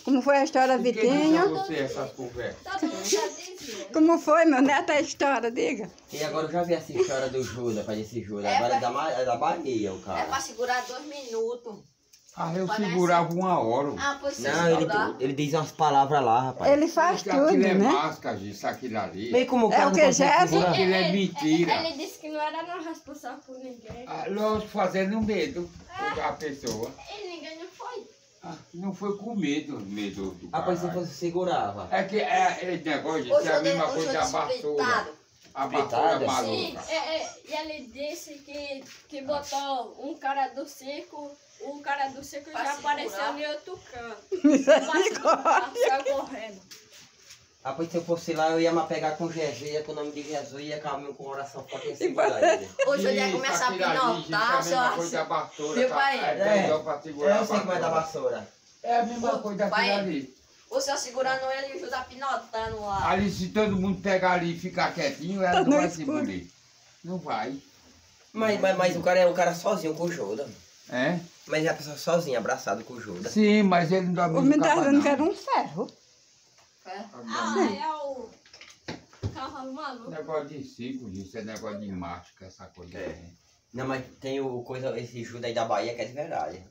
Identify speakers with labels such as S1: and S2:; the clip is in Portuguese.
S1: Como foi a história,
S2: Por que
S1: Vitinho?
S2: diz a você essas conversas?
S3: Todo mundo já dizia.
S1: Como foi, meu neto, a história, diga.
S4: E agora eu já vi essa história do Judas, pra esse Judas. Agora é da Bahia, o
S5: É
S4: cara.
S5: pra segurar 2 minutos.
S2: Ah, eu
S5: Parece-
S2: segurava 1 hora.
S5: Ah, pois você
S4: Não,
S5: segurar.
S4: ele diz umas palavras lá, rapaz.
S1: Ele faz
S2: Porque aquilo
S1: tudo,
S2: é
S1: né?
S2: máscara, isso, aquilo ali.
S4: Bem como o
S1: É
S4: cara
S1: o
S4: não
S1: que,
S4: consegue
S1: Jéssica?
S4: segurar.
S2: Aquilo é mentira.
S3: Ele disse que não era não responsável por ninguém.
S2: Ah, lógico, fazendo medo a pessoa.
S3: E ninguém não foi.
S2: Ah, não foi com medo do
S4: Rapaz, se
S2: caralho.
S4: você segurava.
S2: É que esse negócio de
S5: Hoje
S2: ser a
S5: eu dei
S2: mesma coisa da vassoura.
S5: esplitado.
S2: A vassoura
S4: Esplitada?
S3: Sim,
S2: maluca.
S3: e ele disse que botou um cara do circo, o cara do circo
S5: Pra
S3: já
S5: segurar.
S3: apareceu em outro canto.
S1: Misericórdia.
S3: Saiu correndo.
S4: Rapaz, se eu fosse lá, eu ia me pegar com Jesus, ia com o nome de Jesus, ia caminhar com o coração forte e segurar ele.
S5: Hoje eu ia
S2: Isso,
S5: começar a
S2: aquilo ali, gente,
S5: pinotar,
S2: é a
S5: seu
S2: mesma coisa da
S5: Arce.
S2: vassoura.
S5: Viu,
S2: tá?
S5: pai?
S2: É melhor pra segurar
S4: Eu sei como é da
S2: vassoura.
S4: vassoura.
S2: É a mesma coisa daquilo
S5: Pai.
S2: ali.
S5: Você segurando ele e o Judá pinotando lá.
S2: Ali, se todo mundo pegar ali e ficar quietinho, ela
S1: Tá
S2: não
S1: no
S2: vai se
S1: escuro.
S2: bulir. Não vai.
S4: Mas o cara é um cara sozinho com o Judas.
S2: É?
S4: Mas é a pessoa sozinha, abraçado com o Judas.
S2: Sim, mas ele não dorme
S1: O
S2: no
S1: menino tá
S2: capa,
S1: dizendo
S2: não.
S1: que era um ferro.
S5: É.
S3: É o cavalo maluco.
S2: Negócio de ciclo, isso é negócio de mágica, essa coisa.
S4: Não, mas tem esse Judas aí da Bahia que é de verdade.